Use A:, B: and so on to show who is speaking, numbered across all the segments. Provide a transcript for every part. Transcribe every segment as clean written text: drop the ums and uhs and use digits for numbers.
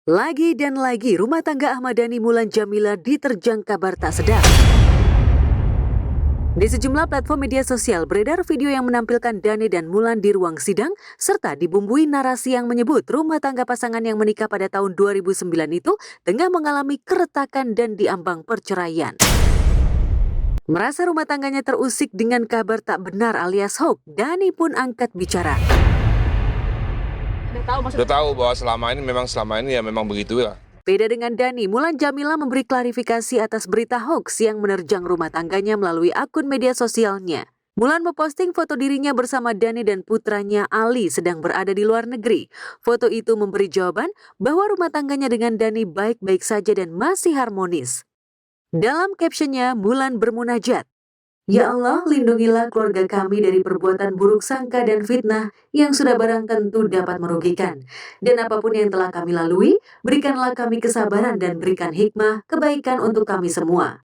A: Lagi dan lagi rumah tangga Ahmad Dhani Mulan Jameela diterjang kabar tak sedap. Di sejumlah platform media sosial beredar video yang menampilkan Dhani dan Mulan di ruang sidang serta dibumbui narasi yang menyebut rumah tangga pasangan yang menikah pada tahun 2009 itu tengah mengalami keretakan dan diambang perceraian. Merasa rumah tangganya terusik dengan kabar tak benar alias hoax, Dhani pun angkat bicara.
B: Udah tahu bahwa selama ini ya memang begitu lah.
A: Beda dengan Dhani, Mulan Jameela memberi klarifikasi atas berita hoax yang menerjang rumah tangganya melalui akun media sosialnya. Mulan memposting foto dirinya bersama Dhani dan putranya Ali sedang berada di luar negeri. Foto itu memberi jawaban bahwa rumah tangganya dengan Dhani baik-baik saja dan masih harmonis. Dalam captionnya, Mulan bermunajat, "Ya Allah, lindungilah keluarga kami dari perbuatan buruk sangka dan fitnah yang sudah barang tentu dapat merugikan. Dan apapun yang telah kami lalui, berikanlah kami kesabaran dan berikan hikmah, kebaikan untuk kami semua."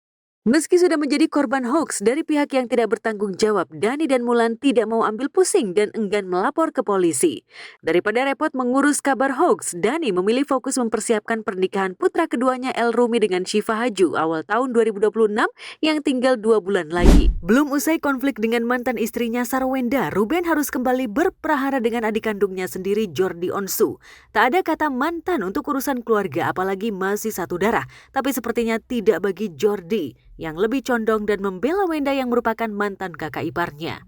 A: Meski sudah menjadi korban hoax dari pihak yang tidak bertanggung jawab, Dhani dan Mulan tidak mau ambil pusing dan enggan melapor ke polisi. Daripada repot mengurus kabar hoax, Dhani memilih fokus mempersiapkan pernikahan putra keduanya El Rumi dengan Syifa Haju awal tahun 2026 yang tinggal 2 bulan lagi. Belum usai konflik dengan mantan istrinya Sarwenda, Ruben harus kembali berprahara dengan adik kandungnya sendiri Jordi Onsu. Tak ada kata mantan untuk urusan keluarga apalagi masih satu darah, tapi sepertinya tidak bagi Jordi yang lebih condong dan membela Wenda yang merupakan mantan kakak iparnya.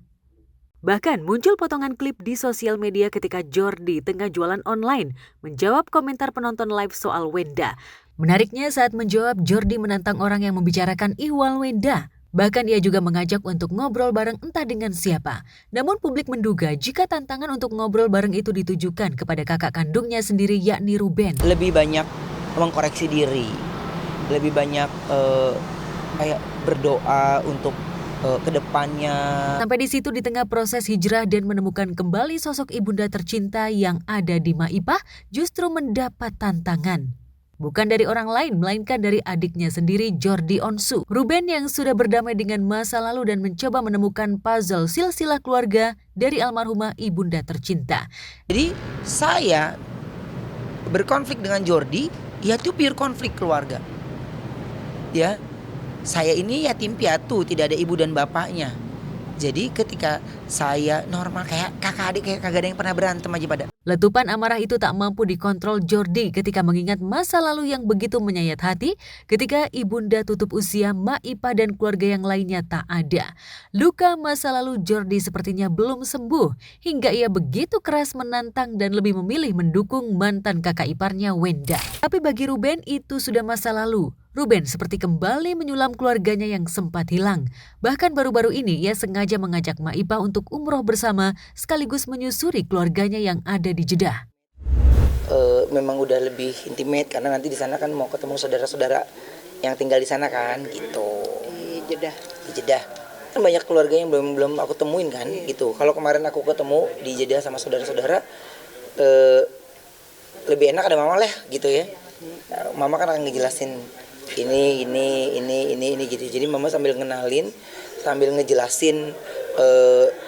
A: Bahkan muncul potongan klip di sosial media ketika Jordi tengah jualan online menjawab komentar penonton live soal Wenda. Menariknya saat menjawab, Jordi menantang orang yang membicarakan ihwal Wenda. Bahkan ia juga mengajak untuk ngobrol bareng entah dengan siapa. Namun publik menduga jika tantangan untuk ngobrol bareng itu ditujukan kepada kakak kandungnya sendiri yakni Ruben.
C: Lebih banyak mengkoreksi diri, lebih banyak kayak berdoa untuk kedepannya.
A: Sampai di situ di tengah proses hijrah dan menemukan kembali sosok ibunda tercinta yang ada di Maipah justru mendapat tantangan. Bukan dari orang lain, melainkan dari adiknya sendiri Jordi Onsu. Ruben yang sudah berdamai dengan masa lalu dan mencoba menemukan puzzle silsilah keluarga dari almarhumah ibunda tercinta.
C: Jadi saya berkonflik dengan Jordi, ya itu pure konflik keluarga. Ya, saya ini yatim piatu, tidak ada ibu dan bapaknya. Jadi ketika saya normal kayak kakak adik kayak kagak ada yang pernah berantem aja pada.
A: Letupan amarah itu tak mampu dikontrol Jordi ketika mengingat masa lalu yang begitu menyayat hati ketika ibunda tutup usia, Maipah dan keluarga yang lainnya tak ada. Luka masa lalu Jordi sepertinya belum sembuh hingga ia begitu keras menantang dan lebih memilih mendukung mantan kakak iparnya Wenda. Tapi bagi Ruben itu sudah masa lalu. Ruben seperti kembali menyulam keluarganya yang sempat hilang. Bahkan baru-baru ini ia sengaja mengajak Maipah untuk umroh bersama sekaligus menyusuri keluarganya yang ada di Jeddah.
C: Memang udah lebih intimate karena nanti di sana kan mau ketemu saudara-saudara yang tinggal di sana kan gitu. Di Jeddah. Kan banyak keluarga yang belum aku temuin kan gitu. Kalau kemarin aku ketemu di Jeddah sama saudara-saudara lebih enak ada mama lah gitu ya. Mama kan akan ngejelasin ini gitu. Jadi mama sambil ngenalin, sambil ngejelasin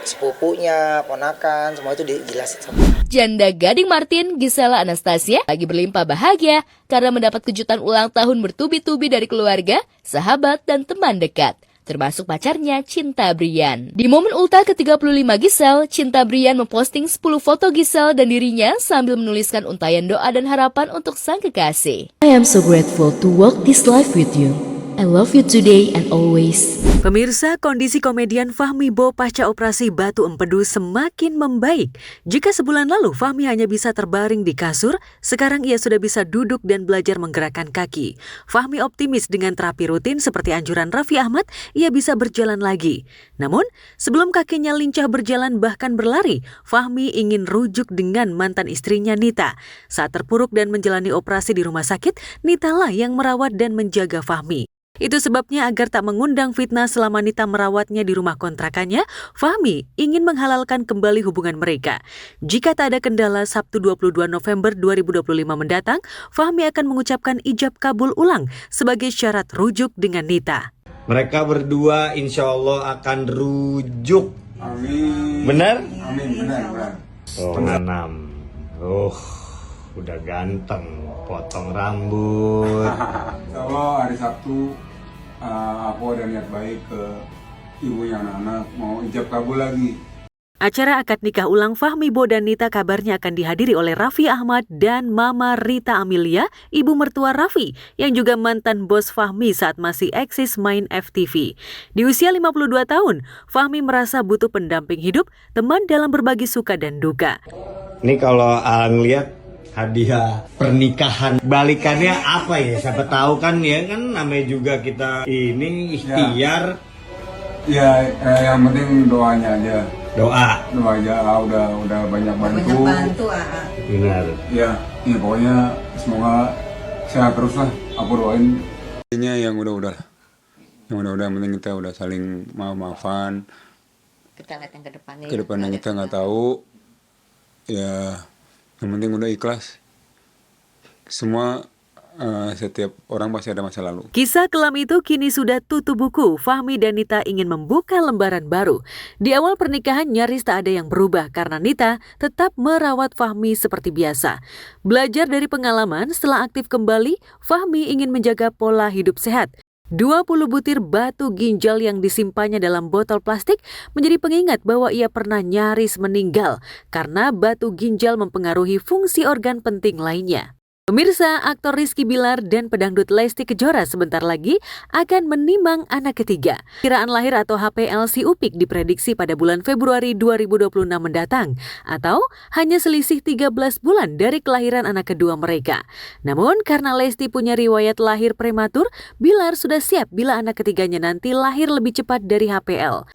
C: sepupunya, ponakan, semua itu dijelasin sama.
D: Janda Gading Martin, Gisela Anastasia, lagi berlimpah bahagia karena mendapat kejutan ulang tahun bertubi-tubi dari keluarga, sahabat, dan teman dekat, termasuk pacarnya Cinta Brian. Di momen ultah ke-35 Gisel, Cinta Brian memposting 10 foto Gisel dan dirinya sambil menuliskan untayan doa dan harapan untuk sang kekasih.
E: I am so grateful to walk this life with you. I love you today and always.
A: Pemirsa, kondisi komedian Fahmi Bo pasca operasi batu empedu semakin membaik. Jika sebulan lalu Fahmi hanya bisa terbaring di kasur, sekarang ia sudah bisa duduk dan belajar menggerakkan kaki. Fahmi optimis dengan terapi rutin seperti anjuran Raffi Ahmad, ia bisa berjalan lagi. Namun, sebelum kakinya lincah berjalan bahkan berlari, Fahmi ingin rujuk dengan mantan istrinya Nita. Saat terpuruk dan menjalani operasi di rumah sakit, Nita lah yang merawat dan menjaga Fahmi. Itu sebabnya agar tak mengundang fitnah selama Nita merawatnya di rumah kontrakannya, Fahmi ingin menghalalkan kembali hubungan mereka. Jika tak ada kendala, Sabtu 22 November 2025 mendatang, Fahmi akan mengucapkan ijab kabul ulang sebagai syarat rujuk dengan Nita.
F: Mereka berdua insya Allah akan rujuk.
G: Amin.
F: Benar?
G: Amin, benar.
F: Oh, 6. udah ganteng, potong rambut.
G: Kalau hari Sabtu aku ada niat baik ke ibunya anak-anak, mau ijab kabul lagi.
A: Acara akad nikah ulang Fahmi Bo dan Nita kabarnya akan dihadiri oleh Raffi Ahmad dan Mama Rita Amelia, ibu mertua Raffi, yang juga mantan bos Fahmi saat masih eksis main FTV. Di usia 52 tahun, Fahmi merasa butuh pendamping hidup, teman dalam berbagi suka dan duka.
F: Ini kalau Alang lihat hadiah pernikahan balikannya apa ya? Siapa tahu kan ya kan namanya juga kita ini ikhtiar.
G: Ya, yang penting doanya aja.
F: Doa.
G: Doa aja, udah banyak bantu.
F: Benar.
G: Ya, pokoknya semoga sehat terus lah. Aku doain. Intinya yang udah-udah lah. Yang udah-udah, yang penting kita udah saling maaf-maafan.
H: Kita lihat yang kedepannya.
G: Kedepannya kita nggak tahu. Ya, yang penting udah ikhlas. Semua setiap orang pasti ada masa lalu.
A: Kisah kelam itu kini sudah tutup buku. Fahmi dan Nita ingin membuka lembaran baru. Di awal pernikahan nyaris tak ada yang berubah karena Nita tetap merawat Fahmi seperti biasa. Belajar dari pengalaman, setelah aktif kembali, Fahmi ingin menjaga pola hidup sehat. 20 butir batu ginjal yang disimpannya dalam botol plastik menjadi pengingat bahwa ia pernah nyaris meninggal karena batu ginjal mempengaruhi fungsi organ penting lainnya. Pemirsa, aktor Rizky Bilar dan pedangdut Lesti Kejora sebentar lagi akan menimang anak ketiga. Kiraan lahir atau HPL si Upik diprediksi pada bulan Februari 2026 mendatang, atau hanya selisih 13 bulan dari kelahiran anak kedua mereka. Namun karena Lesti punya riwayat lahir prematur, Bilar sudah siap bila anak ketiganya nanti lahir lebih cepat dari HPL.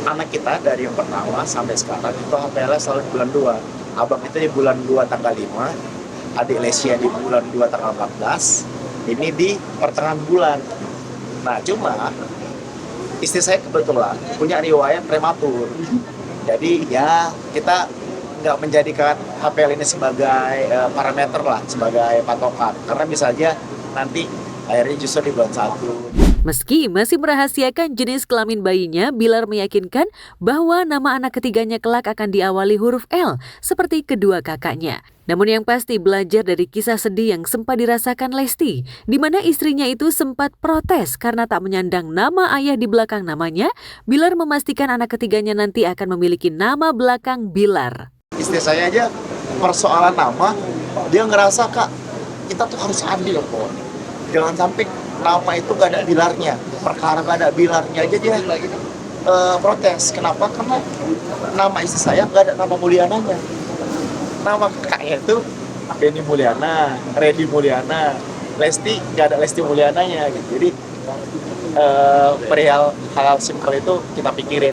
I: Anak kita dari yang pertama sampai sekarang itu HPL selalu bulan 2. Abang itu di bulan 2 tanggal 5. Adik Lesia di bulan 2 tanggal 14, ini di pertengahan bulan. Nah cuma istri saya kebetulan punya riwayat prematur. Jadi ya kita nggak menjadikan HPL ini sebagai parameter lah, sebagai patokan. Karena bisa aja nanti akhirnya justru di bulan 1.
A: Meski masih merahasiakan jenis kelamin bayinya, Bilar meyakinkan bahwa nama anak ketiganya kelak akan diawali huruf L, seperti kedua kakaknya. Namun yang pasti belajar dari kisah sedih yang sempat dirasakan Lesti, di mana istrinya itu sempat protes karena tak menyandang nama ayah di belakang namanya, Bilar memastikan anak ketiganya nanti akan memiliki nama belakang Bilar.
I: Istri saya aja persoalan nama, dia ngerasa Kak, kita tuh harus adil kok. Jangan sampai nama itu gak ada bilarnya, perkara gak ada bilarnya aja dia protes. Kenapa? Karena nama istri saya gak ada nama Mulyananya. Nama kakaknya itu Denny Mulyana, Reddy Mulyana, Lesti gak ada Lesti Mulyananya gitu. Jadi perihal hal simpel itu kita pikirin.